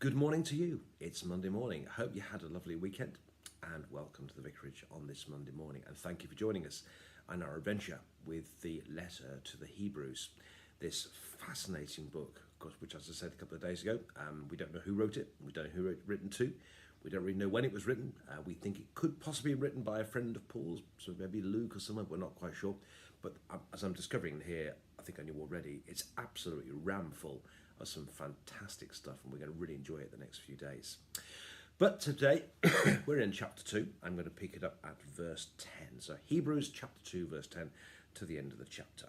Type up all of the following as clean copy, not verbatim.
Good morning to you. It's Monday morning. I hope you had a lovely weekend and welcome to the Vicarage on this Monday morning. And thank you for joining us on our adventure with the letter to the Hebrews. This fascinating book, of course, which, as I said a couple of days ago, we don't know who wrote it. We don't know who it was written to. We don't really know when it was written. We think it could possibly be written by a friend of Paul's, so maybe Luke or someone. We're not quite sure. But as I'm discovering here, I think I knew already, it's absolutely ramful of some fantastic stuff, and we're going to really enjoy it the next few days. But today, we're in chapter 2. I'm going to pick it up at verse 10. So Hebrews chapter 2, verse 10 to the end of the chapter.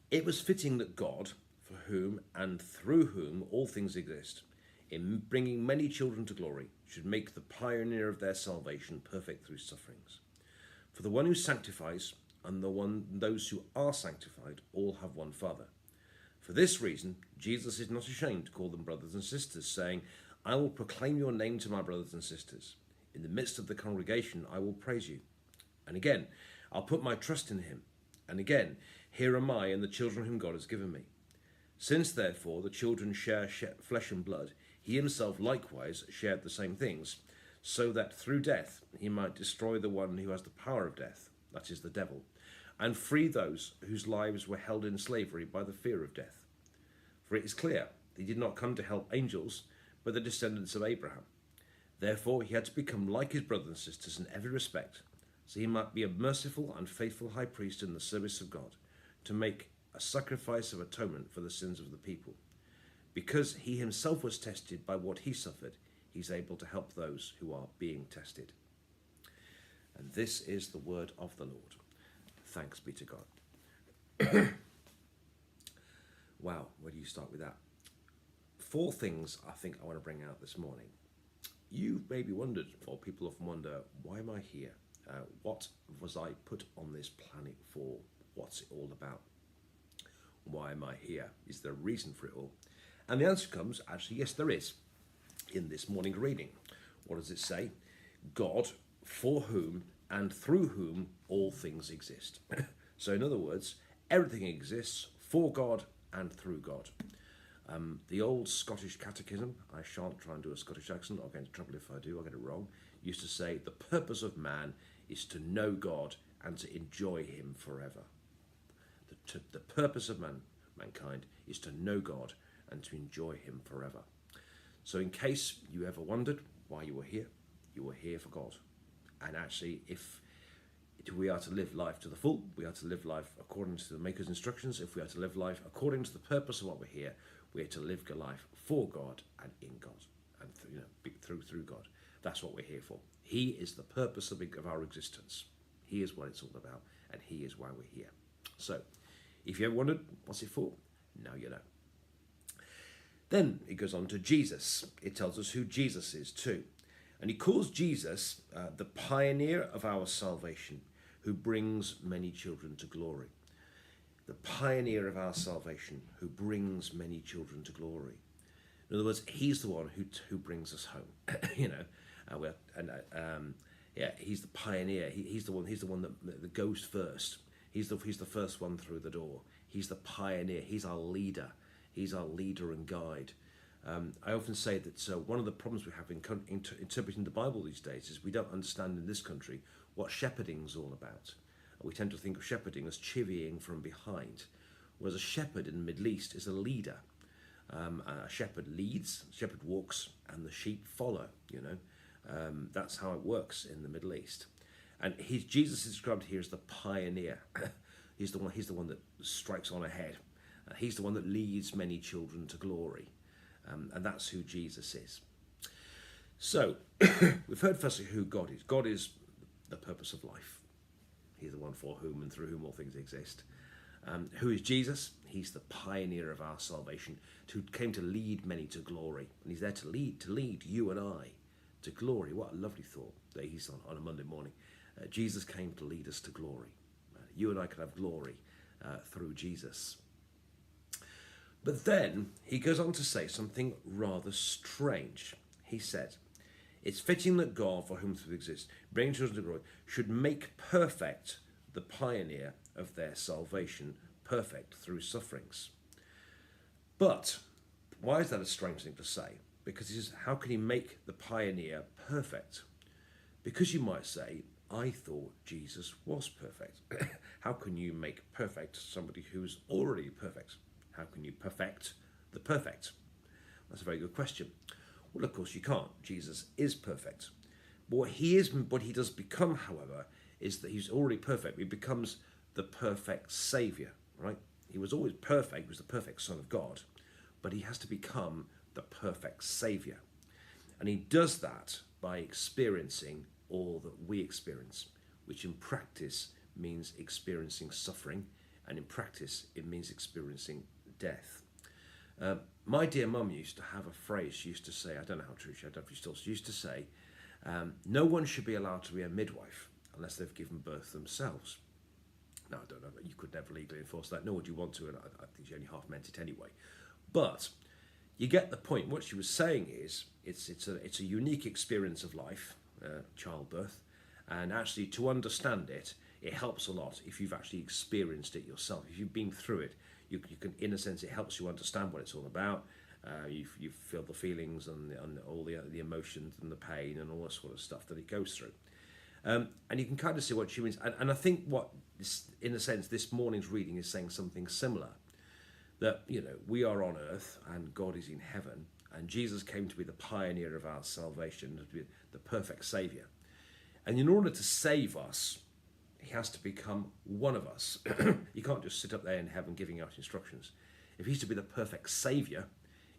It was fitting that God, for whom and through whom all things exist, in bringing many children to glory, should make the pioneer of their salvation perfect through sufferings. For the one who sanctifies and those who are sanctified all have one Father. For this reason, Jesus is not ashamed to call them brothers and sisters, saying, I will proclaim your name to my brothers and sisters. In the midst of the congregation, I will praise you. And again, I'll put my trust in him. And again, here am I and the children whom God has given me. Since, therefore, the children share flesh and blood, he himself likewise shared the same things, so that through death he might destroy the one who has the power of death, that is the devil, and free those whose lives were held in slavery by the fear of death. For it is clear that he did not come to help angels, but the descendants of Abraham. Therefore he had to become like his brothers and sisters in every respect, so he might be a merciful and faithful high priest in the service of God, to make a sacrifice of atonement for the sins of the people. Because he himself was tested by what he suffered, he's able to help those who are being tested. And this is the word of the Lord. Thanks be to God. Wow, where do you start with that? 4 things I think I want to bring out this morning. You maybe wondered, or people often wonder, why am I here? What was I put on this planet for? What's it all about? Why am I here? Is there a reason for it all? And the answer comes, actually, yes, there is. In this morning reading, what does it say? God, for whom and through whom all things exist. So in other words, everything exists for God and through God. The old Scottish catechism, I shan't try and do a Scottish accent, I'll get into trouble if I do, I'll get it wrong, used to say, the purpose of man is to know God and to enjoy him forever. The purpose of mankind is to know God and to enjoy him forever. So in case you ever wondered why you were here for God. And actually, if we are to live life to the full, we are to live life according to the Maker's instructions. If we are to live life according to the purpose of what we're here, we are to live life for God and in God, and through God. That's what we're here for. He is the purpose of our existence. He is what it's all about, and he is why we're here. So, if you ever wondered what's it for, now you know. Then it goes on to Jesus. It tells us who Jesus is too. And he calls Jesus the pioneer of our salvation, who brings many children to glory. The pioneer of our salvation, who brings many children to glory. In other words, he's the one who brings us home. He's the pioneer. He's the one that goes first. He's the first one through the door. He's the pioneer. He's our leader. He's our leader and guide. I often say that one of the problems we have in interpreting the Bible these days is we don't understand in this country what shepherding is all about. We tend to think of shepherding as chivying from behind, whereas a shepherd in the Middle East is a leader. A shepherd leads, shepherd walks, and the sheep follow. That's how it works in the Middle East. And Jesus is described here as the pioneer. He's the one that strikes on ahead. He's the one that leads many children to glory. And that's who Jesus is. So, we've heard firstly who God is. God is the purpose of life. He's the one for whom and through whom all things exist. Who is Jesus? He's the pioneer of our salvation, who came to lead many to glory. And he's there to lead you and I to glory. What a lovely thought that he's on a Monday morning. Jesus came to lead us to glory. You and I can have glory through Jesus. But then he goes on to say something rather strange. He said, it's fitting that God, for whom things exist, bringing children to glory, should make perfect the pioneer of their salvation, perfect through sufferings. But why is that a strange thing to say? Because he says, how can he make the pioneer perfect? Because you might say, I thought Jesus was perfect. How can you make perfect somebody who's already perfect? How can you perfect the perfect? That's a very good question. Well, of course you can't. Jesus is perfect. But what he does become, however, is that he's already perfect. He becomes the perfect Saviour, right? He was always perfect. He was the perfect Son of God. But he has to become the perfect Saviour. And he does that by experiencing all that we experience, which in practice means experiencing suffering, and in practice it means experiencing death. My dear mum used to have a phrase. She used to say, I don't know how true she, I don't know if she still, she used to say, no one should be allowed to be a midwife unless they've given birth themselves. Now, I don't know, you could never legally enforce that, nor would you want to, and I think she only half meant it anyway. But you get the point. What she was saying is, it's a unique experience of life, childbirth, and actually to understand it, it helps a lot if you've actually experienced it yourself. If you've been through it, you can, in a sense, it helps you understand what it's all about. You feel the feelings and all the emotions and the pain and all that sort of stuff that it goes through. And you can kind of see what she means. And I think what, in a sense, this morning's reading is saying something similar. That, we are on earth and God is in heaven, and Jesus came to be the pioneer of our salvation, to be the perfect Saviour. And in order to save us, he has to become one of us. He can't just sit up there in heaven giving out instructions. If he's to be the perfect Saviour,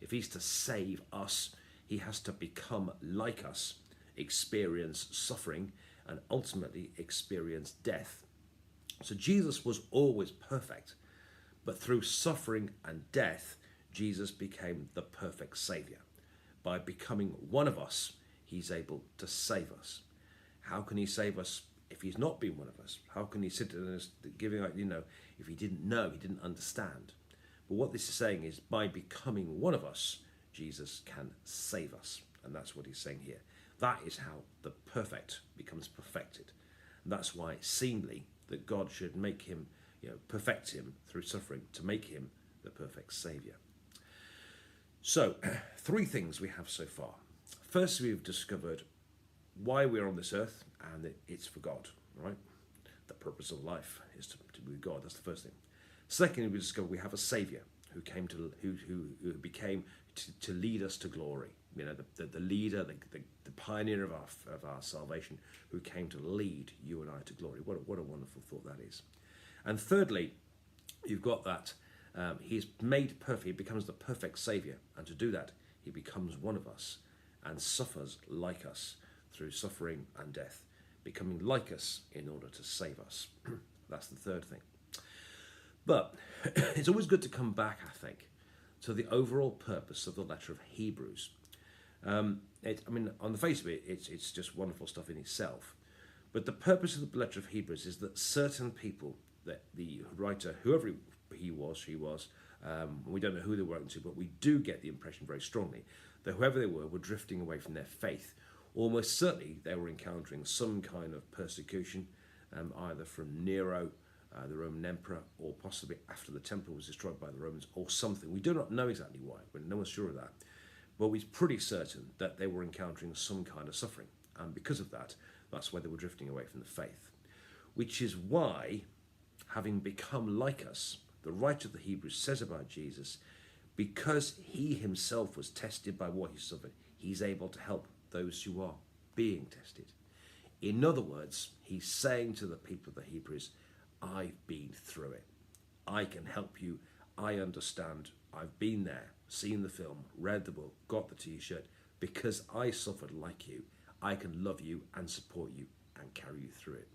if he's to save us, he has to become like us, experience suffering, and ultimately experience death. So Jesus was always perfect. But through suffering and death, Jesus became the perfect Saviour. By becoming one of us, he's able to save us. How can he save us if he's not been one of us? How can he sit there giving out, if he didn't know, he didn't understand? But what this is saying is, by becoming one of us, Jesus can save us. And that's what he's saying here. That is how the perfect becomes perfected. And that's why it's seemly that God should make him, perfect him through suffering to make him the perfect Saviour. So, 3 things we have so far. First, we've discovered why we're on this earth, and that it's for God, right? The purpose of life is to be with God. That's the first thing. Secondly, we discovered we have a Saviour who came who became to lead us to glory. The leader, the pioneer of our salvation, who came to lead you and I to glory. What a wonderful thought that is. And thirdly, you've got that he's made perfect. He becomes the perfect Saviour, and to do that, he becomes one of us and suffers like us through suffering and death, becoming like us in order to save us. That's the third thing. But it's always good to come back, I think, to the overall purpose of the letter of Hebrews. On the face of it, it's just wonderful stuff in itself. But the purpose of the letter of Hebrews is that certain people, that the writer, whoever he was, she was, we don't know who they were writing to, but we do get the impression very strongly that whoever they were drifting away from their faith. Almost certainly they were encountering some kind of persecution, either from Nero, the Roman emperor, or possibly after the temple was destroyed by the Romans, or something. We do not know exactly why, but no one's sure of that. But we're pretty certain that they were encountering some kind of suffering, and because of that, that's why they were drifting away from the faith. Which is why, having become like us, the writer of the Hebrews says about Jesus, because he himself was tested by what he suffered, he's able to help those who are being tested. In other words, he's saying to the people of the Hebrews, I've been through it. I can help you. I understand. I've been there, seen the film, read the book, got the t-shirt. Because I suffered like you, I can love you and support you and carry you through it.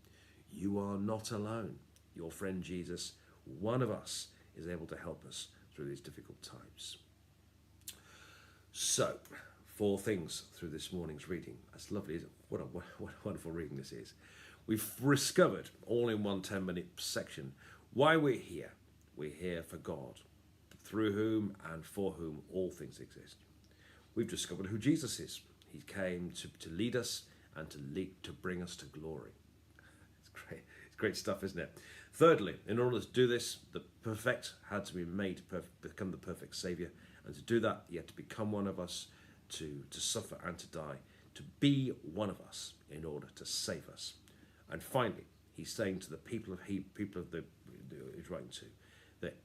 You are not alone. Your friend Jesus, one of us, is able to help us through these difficult times. So, 4 things through this morning's reading. That's lovely, isn't it? What a wonderful reading this is. We've discovered, all in one 10-minute section, why we're here. We're here for God, through whom and for whom all things exist. We've discovered who Jesus is. He came to lead us and to bring us to glory. It's great. It's great stuff, isn't it? Thirdly, in order to do this, the perfect had to be made perfect, become the perfect Saviour, And to do that, he had to become one of us, to suffer and to die, to be one of us in order to save us. And finally, he's saying to the people of he's writing to, that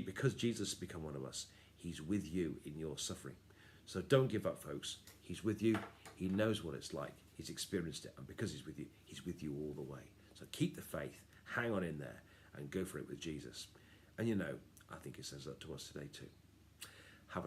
because Jesus has become one of us, he's with you in your suffering. So don't give up, folks. He's with you. He knows what it's like. He's experienced it. And because he's with you all the way. So keep the faith, hang on in there, and go for it with Jesus. And I think it says that to us today too. Have a lovely